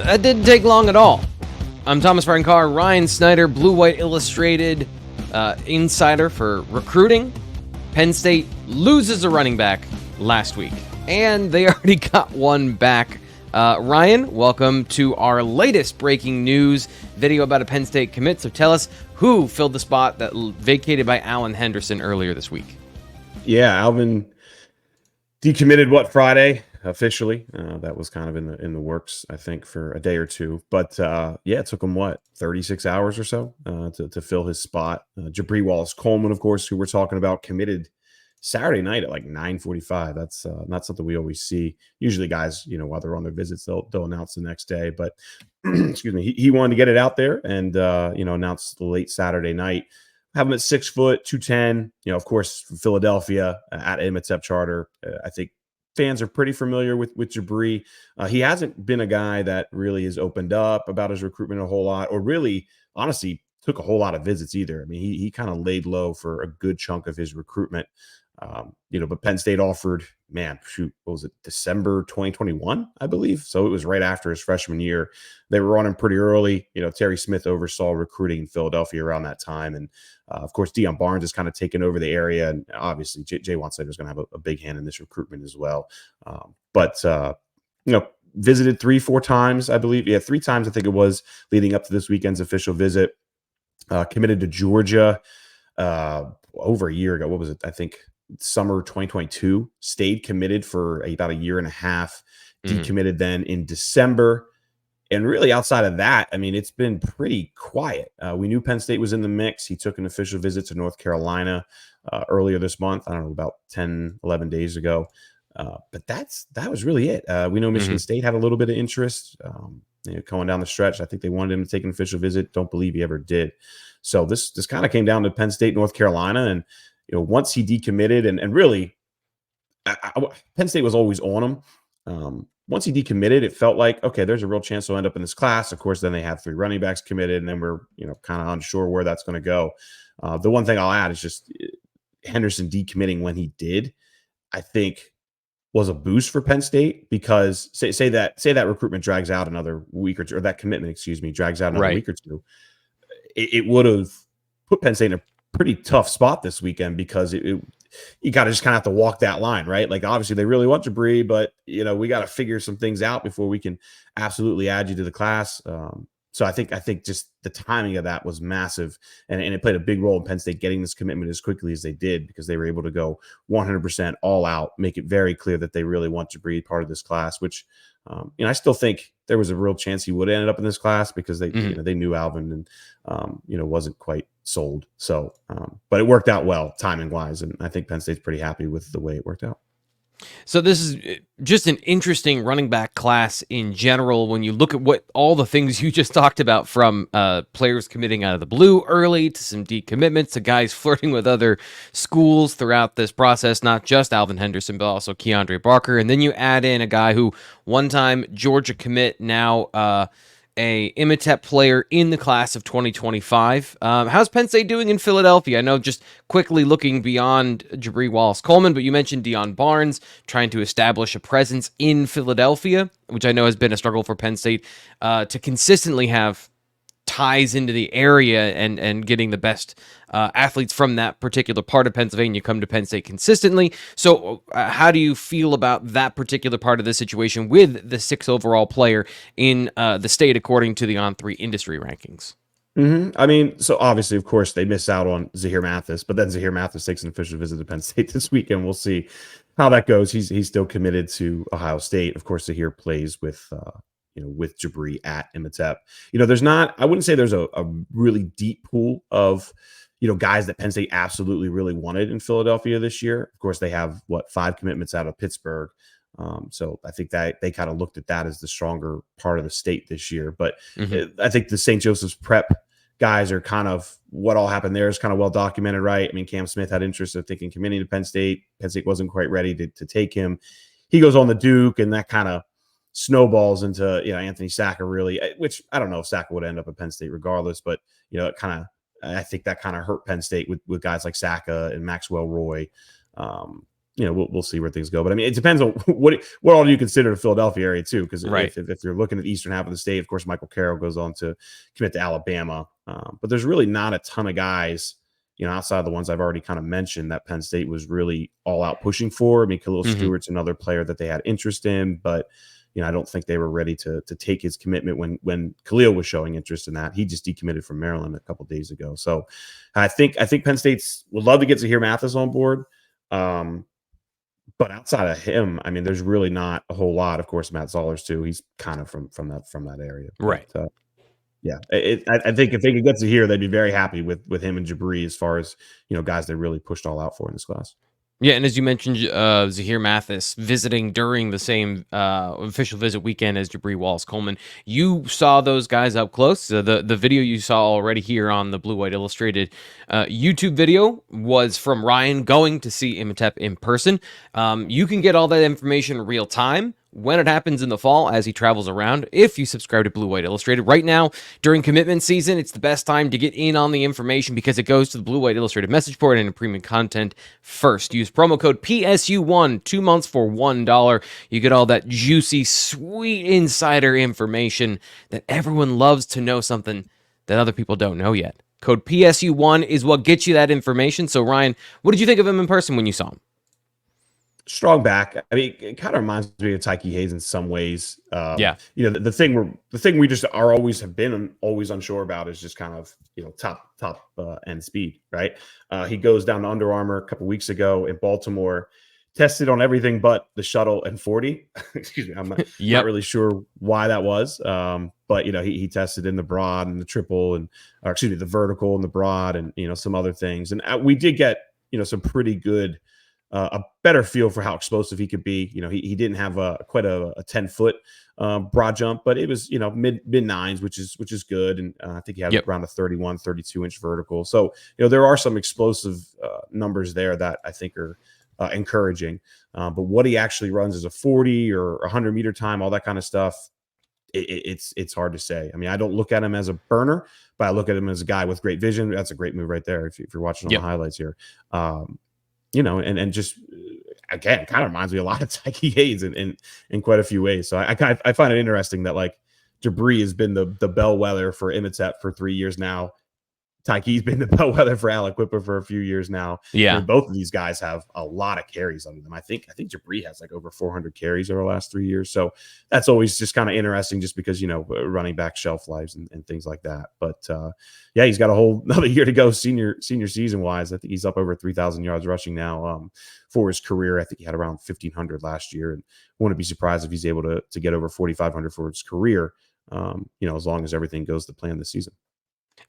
That didn't take long at all. I'm Thomas Brian Carr, Ryan Snyder, Blue White Illustrated insider for recruiting. Penn State loses a running back last week, and they already got one back. Ryan, welcome to our latest breaking news video about a Penn State commit. So tell us who filled the spot that vacated by Alan Henderson earlier this week. Yeah, Alvin decommitted Friday officially. That was kind of in the works, I think, for a day or two. But it took him 36 hours or so to fill his spot. Jabree Wallace-Coleman, of course, who we're talking about, committed Saturday night at like 9:45. That's not something we always see. Usually guys, while they're on their visits, they'll announce the next day. But excuse me, he wanted to get it out there and announced late Saturday night. Have him at 6 foot, 210. Of course, from Philadelphia at Imhotep Charter. I think fans are pretty familiar with Jabree. He hasn't been a guy that really has opened up about his recruitment a whole lot, or really, honestly, took a whole lot of visits either. I mean, he kind of laid low for a good chunk of his recruitment. But Penn State offered, what was it, December 2021, I believe. So it was right after his freshman year. They were on him pretty early. Terry Smith oversaw recruiting in Philadelphia around that time. And of course, Deion Barnes has kind of taken over the area. And obviously, Jaywan Slater is going to have a big hand in this recruitment as well. Visited 3-4 times, I believe. Yeah, 3 times, I think it was, leading up to this weekend's official visit. Committed to Georgia over a year ago. What was it? I think summer 2022. Stayed committed for about a year and a half. Decommitted then in December. And really outside of that, I mean, it's been pretty quiet. We knew Penn State was in the mix. He took an official visit to North Carolina earlier this month. I don't know, about 10, 11 days ago. But that was really it. We know Michigan State had a little bit of interest going down the stretch. I think they wanted him to take an official visit. Don't believe he ever did. So this kind of came down to Penn State, North Carolina. And, once he decommitted and really Penn State was always on him. Once he decommitted, it felt like, okay, there's a real chance he'll end up in this class. Of course, then they have 3 running backs committed, and then we're, kind of unsure where that's going to go. The one thing I'll add is just Henderson decommitting when he did, I think, was a boost for Penn State, because say that recruitment drags out another week or two, or that commitment, drags out another week or two. It would have put Penn State in a pretty tough spot this weekend, because you got to just kind of have to walk that line, right? Like, obviously they really want Jabree, but we got to figure some things out before we can absolutely add you to the class. So I think just the timing of that was massive, and it played a big role in Penn State getting this commitment as quickly as they did, because they were able to go 100% all out, make it very clear that they really want Jabree part of this class, which I still think there was a real chance he would have ended up in this class, because they they knew Alvin and wasn't quite sold. So but it worked out well timing wise, and I think Penn State's pretty happy with the way it worked out. So this is just an interesting running back class in general when you look at what all the things you just talked about, from players committing out of the blue early to some decommitments to guys flirting with other schools throughout this process, not just Alvin Henderson, but also Keandre Barker. And then you add in a guy who one time Georgia commit, now a Imhotep player in the class of 2025. How's Penn State doing in Philadelphia? I know, just quickly looking beyond Jabree Wallace-Coleman, but you mentioned Deion Barnes trying to establish a presence in Philadelphia, which I know has been a struggle for Penn State to consistently have ties into the area and getting the best athletes from that particular part of Pennsylvania come to Penn State consistently. So how do you feel about that particular part of the situation with the 6th overall player in the state, according to the On3 industry rankings? I mean, so obviously, of course, they miss out on Zahir Mathis, but then Zahir Mathis takes an official visit to Penn State this weekend. We'll see how that goes. He's still committed to Ohio State. Of course, Zahir plays with with Jabree at Imhotep. There's not, I wouldn't say there's a really deep pool of, guys that Penn State absolutely really wanted in Philadelphia this year. Of course, they have 5 commitments out of Pittsburgh. So I think that they kind of looked at that as the stronger part of the state this year. But I think the St. Joseph's Prep guys are kind of, what all happened there is kind of well documented, right? I mean, Cam Smith had interest, I think, in committing to Penn State. Penn State wasn't quite ready to take him. He goes on the Duke, and that kind of snowballs into Anthony Sacca, really, which I don't know if Sacca would end up at Penn State regardless, but I think that kind of hurt Penn State with guys like Sacca and Maxwell Roy. we'll see where things go. But I mean, it depends on what all do you consider the Philadelphia area too? Because Right. if you're looking at the eastern half of the state, of course, Michael Carroll goes on to commit to Alabama. But there's really not a ton of guys, outside of the ones I've already kind of mentioned that Penn State was really all out pushing for. I mean, Khalil Stewart's another player that they had interest in, but I don't think they were ready to take his commitment when Khalil was showing interest in that. He just decommitted from Maryland a couple of days ago. So I think Penn State's would love to get Zahir Mathis on board. But outside of him, I mean, there's really not a whole lot. Of course, Matt Zollers too. He's kind of from that area, right? But, yeah, I think if they could get to here, they'd be very happy with him and Jabree as far as guys they really pushed all out for in this class. Yeah, and as you mentioned, Zahir Mathis visiting during the same official visit weekend as Jabree Wallace-Coleman. You saw those guys up close. The video you saw already here on the Blue White Illustrated YouTube video was from Ryan going to see Imhotep in person. You can get all that information real time when it happens in the fall as he travels around. If you subscribe to Blue White Illustrated right now during commitment season, it's the best time to get in on the information because it goes to the Blue White Illustrated message board and premium content first. Use promo code PSU1, 2 months for $1. You get all that juicy, sweet insider information that everyone loves to know, something that other people don't know yet. Code PSU1 is what gets you that information. So Ryan, what did you think of him in person when you saw him? Strong back. I mean, it kind of reminds me of Tyke Hayes in some ways. Yeah. The thing we just are always have been always unsure about is just kind of top end speed, right? He goes down to Under Armour a couple weeks ago in Baltimore, tested on everything but the shuttle and 40. Excuse me, I'm not really sure why that was. But he tested in the broad and the triple the vertical and the broad and some other things, and we did get some pretty good. A better feel for how explosive he could be. He didn't have quite a 10-foot broad jump, but it was mid nines, which is good. And I think he had around a 31, 32-inch vertical. So there are some explosive numbers there that I think are encouraging. But what he actually runs as a 40 or 100-meter time, all that kind of stuff, it's hard to say. I mean, I don't look at him as a burner, but I look at him as a guy with great vision. That's a great move right there. If you're watching all the highlights here. And just again, kind of reminds me a lot of Tyke Hayes in quite a few ways. So I find it interesting that like Jabree has been the bellwether for Imhotep for 3 years now. Tyke's been the bellwether for Alec Whipper for a few years now. Yeah, and both of these guys have a lot of carries under them. I think Jabree has like over 400 carries over the last 3 years. So that's always just kind of interesting, just because running back shelf lives and things like that. But he's got a whole another year to go senior season wise. I think he's up over 3,000 yards rushing now for his career. I think he had around 1,500 last year, and wouldn't be surprised if he's able to get over 4,500 for his career. As long as everything goes to plan this season.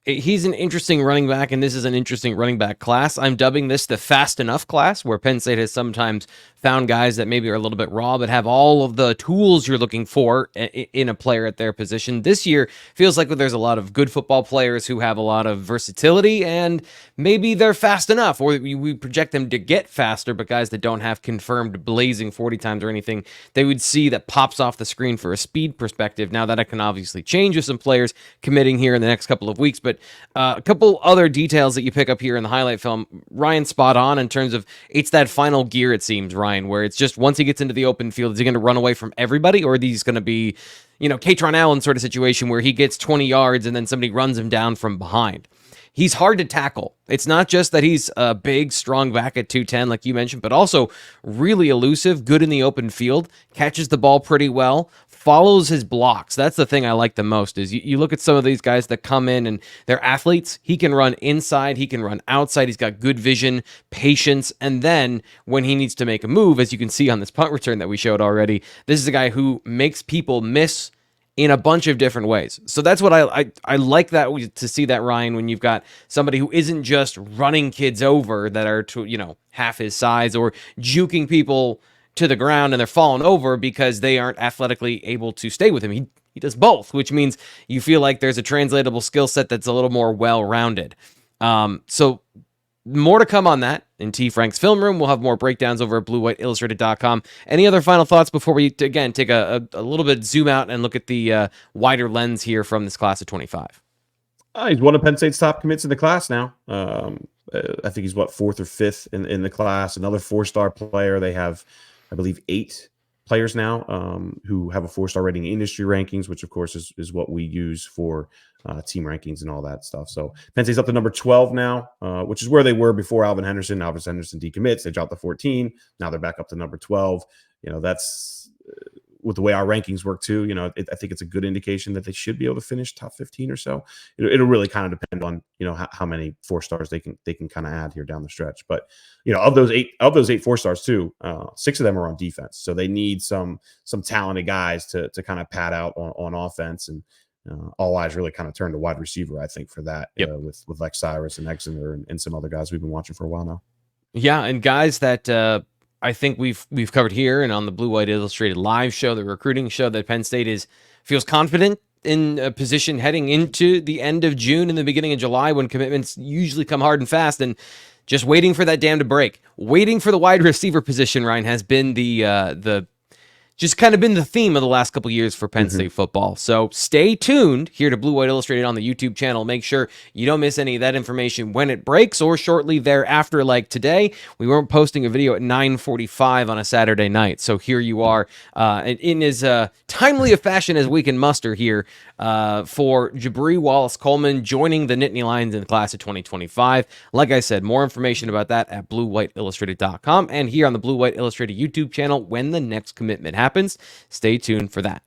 He's an interesting running back, and this is an interesting running back class. I'm dubbing this the fast enough class, where Penn State has sometimes found guys that maybe are a little bit raw, but have all of the tools you're looking for in a player at their position. This year feels like there's a lot of good football players who have a lot of versatility, and maybe they're fast enough, or we project them to get faster, but guys that don't have confirmed blazing 40 times or anything, they would see that pops off the screen for a speed perspective. Now that can obviously change with some players committing here in the next couple of weeks, but a couple other details that you pick up here in the highlight film. Ryan spot on in terms of it's that final gear, it seems, Ryan, where it's just once he gets into the open field, is he going to run away from everybody, or are these going to be, Katron Allen sort of situation where he gets 20 yards and then somebody runs him down from behind? He's hard to tackle. It's not just that he's a big, strong back at 210, like you mentioned, but also really elusive, good in the open field, catches the ball pretty well, follows his blocks. That's the thing I like the most is you look at some of these guys that come in and they're athletes. He can run inside. He can run outside. He's got good vision, patience. And then when he needs to make a move, as you can see on this punt return that we showed already, this is a guy who makes people miss in a bunch of different ways. So that's what I like that to see that, Ryan, when you've got somebody who isn't just running kids over that are half his size, or juking people to the ground and they're falling over because they aren't athletically able to stay with him. He does both, which means you feel like there's a translatable skill set that's a little more well-rounded. So more to come on that in T. Frank's Film Room. We'll have more breakdowns over at BlueWhiteIllustrated.com. Any other final thoughts before we, again, take a little bit zoom out and look at the wider lens here from this class of 25? He's one of Penn State's top commits in the class now. I think he's fourth or fifth in the class. Another 4-star player. They have, I believe, 8 players now who have a 4-star rating in industry rankings, which of course is what we use for team rankings and all that stuff. So Penn State's up to number 12 now, which is where they were before Alvin Henderson. Alvin Henderson decommits. They dropped to 14. Now they're back up to number 12. That's with the way our rankings work too. I think it's a good indication that they should be able to finish top 15 or so. It'll really kind of depend on how many 4-stars they can kind of add here down the stretch. But of those 8 4-stars too, 6 of them are on defense, so they need some talented guys to kind of pad out on offense. And all eyes really kind of turn to wide receiver, I think, for that. Yep. With Lex Cyrus and Exeter and some other guys we've been watching for a while now. Yeah, and guys that I think we've covered here and on the Blue White Illustrated live show, the recruiting show, that Penn State feels confident in a position heading into the end of June and the beginning of July, when commitments usually come hard and fast, and just waiting for that dam to break. Waiting for the wide receiver position, Ryan, has been the just kind of been the theme of the last couple of years for Penn State football. So stay tuned here to Blue White Illustrated on the YouTube channel. Make sure you don't miss any of that information when it breaks or shortly thereafter. Like today, we weren't posting a video at 9:45 on a Saturday night. So here you are in as timely a fashion as we can muster here for Jabree Wallace-Coleman joining the Nittany Lions in the class of 2025. Like I said, more information about that at bluewhiteillustrated.com and here on the Blue White Illustrated YouTube channel when the next commitment happens. Stay tuned for that.